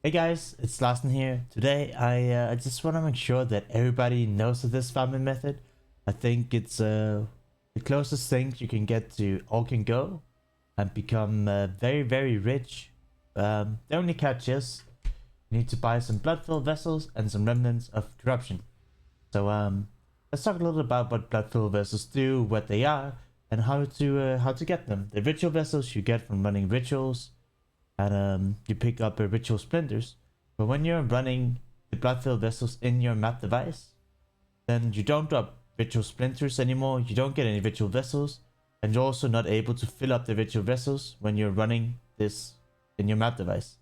Hey guys, it's Larson here. Today I just want to make sure that everybody knows of this farming method. I think it's the closest thing you can get to all can go and become very rich. The only catch is you need to buy some blood-filled vessels and some remnants of corruption. So let's talk a little about what blood-filled vessels do, what they are, and how to get them. The ritual vessels you get from running rituals, and you pick up ritual splinters. But when you're running the blood-filled vessels in your map device, then you don't drop ritual splinters anymore. You don't get any ritual vessels, and you're also not able to fill up the ritual vessels when you're running this in your map device.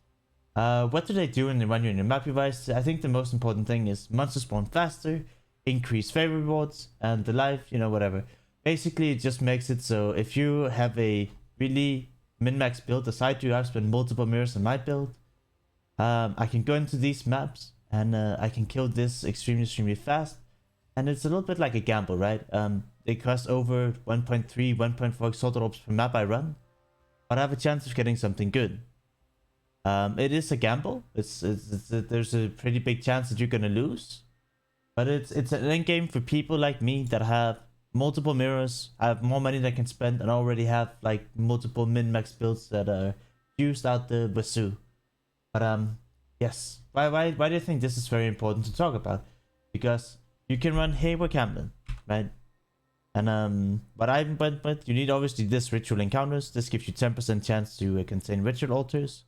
What do they do when they run you in your map device? I think the most important thing is monsters spawn faster, increase favor rewards, and the life, whatever. Basically, it just makes it so if you have a really min-max build, as I do, I've spent multiple mirrors in my build. I can go into these maps and I can kill this extremely fast. And it's a little bit like a gamble, right? They cost over 1.3, 1.4 exalted orbs per map I run, but I have a chance of getting something good. It is a gamble. There's a pretty big chance that you're gonna lose, but it's an end game for people like me that have multiple mirrors. I have more money that I can spend and already have like multiple min-max builds that are used out the wazoo. But yes, why do you think this is very important to talk about? Because you can run Hayward Camden, right? And but you need obviously this ritual encounters. This gives you 10% chance to contain ritual altars,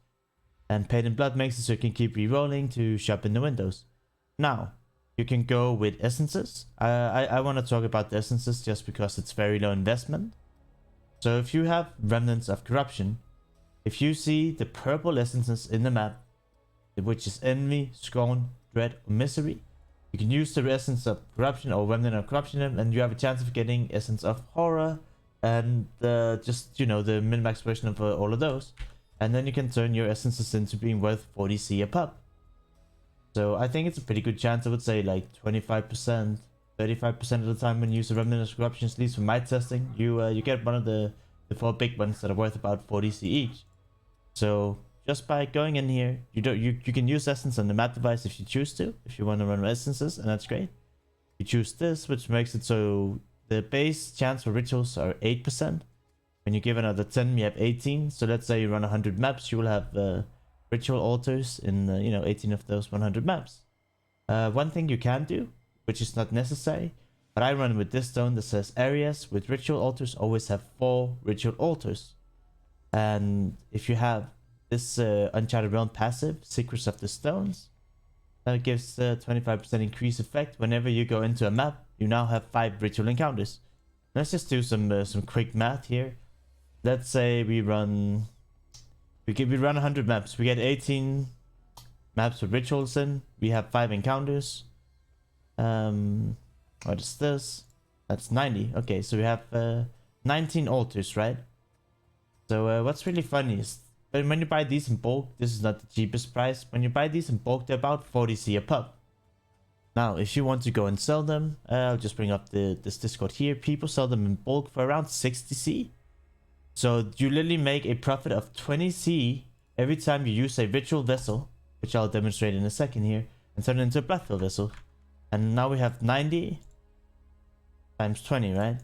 and Paid in Blood makes it so you can keep re-rolling to shop in the windows. Now, you can go with essences. I want to talk about the essences just because it's very low investment. So if you have remnants of corruption, if you see the purple essences in the map, which is envy, scorn, dread, or misery, you can use the essence of corruption or remnant of corruption, and you have a chance of getting essence of horror and just the min-max version of all of those. And then you can turn your essences into being worth 40c a pop. So I think it's a pretty good chance. I would say like 25%, 35% of the time when you use a remnant of corruption, at least from my testing, you get one of the 4 big ones that are worth about 40c each. So just by going in here, you can use essence on the map device if you choose to, if you want to run essences, and that's great. You choose this, which makes it so the base chance for rituals are 8%. When you give another 10, you have 18. So let's say you run 100 maps, you will have ritual altars in 18 of those 100 maps. One thing you can do, which is not necessary, but I run with this stone that says areas with ritual altars always have 4 ritual altars. And if you have this Uncharted Realm passive, Secrets of the Stones, that gives a 25% increase effect. Whenever you go into a map, you now have 5 ritual encounters. Let's just do some quick math here. Let's say we run 100 maps. We get 18 maps with rituals in. We have 5 encounters. What is this? That's 90. Okay, so we have 19 altars, right? So what's really funny is when you buy these in bulk, this is not the cheapest price. When you buy these in bulk, they're about 40c a pop. Now, if you want to go and sell them, I'll just bring up this Discord here. People sell them in bulk for around 60c. So you literally make a profit of 20c every time you use a ritual vessel, which I'll demonstrate in a second here, and turn it into a blood-filled vessel. And now we have 90 times 20, right?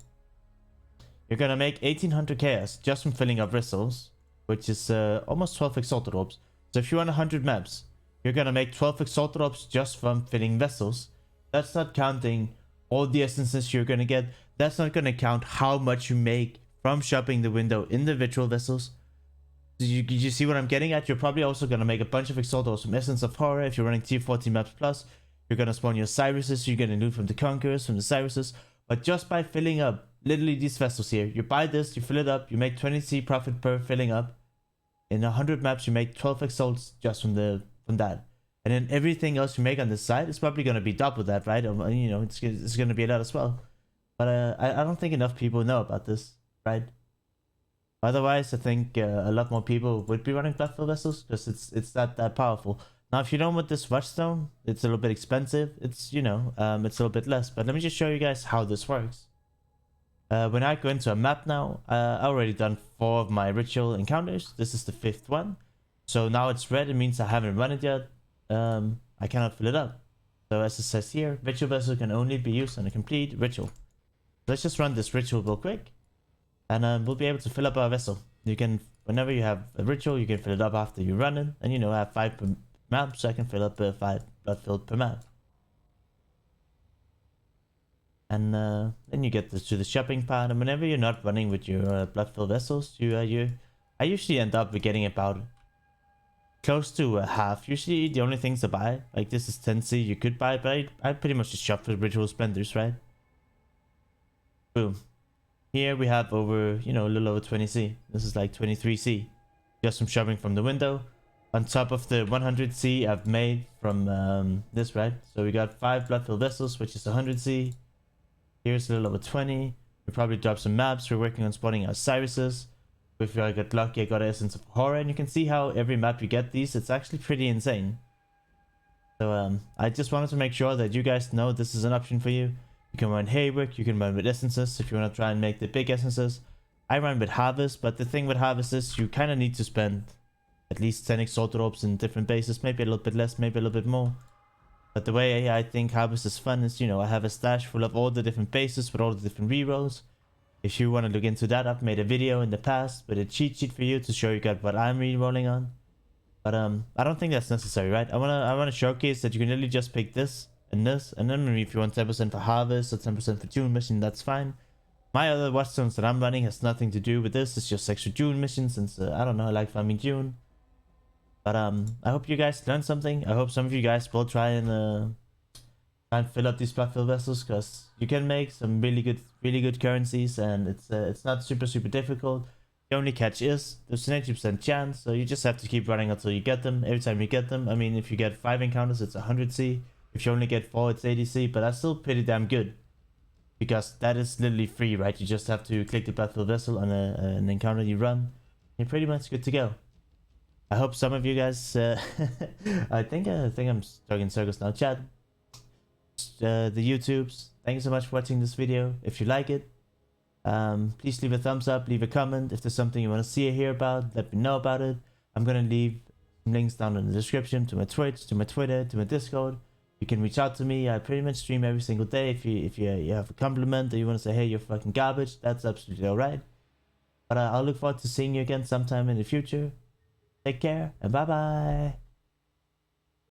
You're gonna make 1800 chaos just from filling up vessels, which is almost 12 exalted orbs. So if you run 100 maps, you're gonna make 12 exalted orbs just from filling vessels. That's not counting all the essences you're gonna get. That's not gonna count how much you make from shopping the window in the ritual vessels. Do you see what I'm getting at? You're probably also going to make a bunch of exalted orbs from Essence of Horror. If you're running tier 14 maps plus, you're going to spawn your Cyruses. You're going to loot from the Conquerors, from the Cyruses. But just by filling up literally these vessels here, you buy this, you fill it up, you make 20c profit per filling up. In 100 maps, you make 12 exalts just from that. And then everything else you make on this side is probably going to be double that, right? It's going to be a lot as well. But I don't think enough people know about this. Right. Otherwise, I think a lot more people would be running blood-filled vessels because it's that powerful. Now, if you don't want this Watchstone, it's a little bit expensive. It's it's a little bit less. But let me just show you guys how this works. When I go into a map now, I already done 4 of my ritual encounters. This is the 5th one. So now it's red, it means I haven't run it yet. I cannot fill it up. So as it says here, ritual vessel can only be used on a complete ritual. Let's just run this ritual real quick, and we'll be able to fill up our vessel. You can, whenever you have a ritual, you can fill it up after you run it, and I have 5 per map, so I can fill up 5 blood filled per map. And then you get to the shopping part, and whenever you're not running with your blood filled vessels, I usually end up with getting about close to half. Usually the only things to buy, like this is 10C you could buy, but I pretty much just shop for ritual splendors, right? Boom. Here we have over, a little over 20C. This is like 23C. Just from shopping from the window. On top of the 100C I've made from this, right? So we got 5 blood-filled vessels, which is 100C. Here's a little over 20. We probably drop some maps. We're working on spawning our Cyruses. If I got lucky, I got Essence of Horror. And you can see how every map you get these, it's actually pretty insane. So I just wanted to make sure that you guys know this is an option for you. You can run Haywork, you can run with Essences if you want to try and make the big Essences. I run with Harvest, but the thing with Harvest is you kind of need to spend at least 10 exalted orbs in different bases. Maybe a little bit less, maybe a little bit more. But the way I think Harvest is fun is, I have a stash full of all the different bases with all the different rerolls. If you want to look into that, I've made a video in the past with a cheat sheet for you to show you guys what I'm rerolling on. But I don't think that's necessary, right? I wanna showcase that you can literally just pick this, and then if you want 10% for Harvest or 10% for June mission, that's fine. My other watchstones that I'm running has nothing to do with this. It's just extra June missions, since I don't know, I like farming June. But I hope you guys learned something. I hope some of you guys will try and fill up these blood-filled vessels, because you can make some really good currencies, and it's not super difficult. The only catch is there's an 80% chance, so you just have to keep running until you get them. Every time you get them, I mean, if you get 5 encounters, it's 100C. If you only get 4, it's 80C, but that's still pretty damn good, because that is literally free, right? You just have to click the blood-filled vessel on an encounter you run. You're pretty much good to go. I hope some of you guys I think I'm talking in circles now. Chat, the YouTubes, thank you so much for watching this video. If you like it, please leave a thumbs up, leave a comment. If there's something you want to see or hear about, let me know about it. I'm gonna leave some links down in the description to my Twitch, to my Twitter, to my Discord. You can reach out to me. I pretty much stream every single day. If you have a compliment or you want to say, hey, you're fucking garbage, that's absolutely alright. But I'll look forward to seeing you again sometime in the future. Take care and bye bye.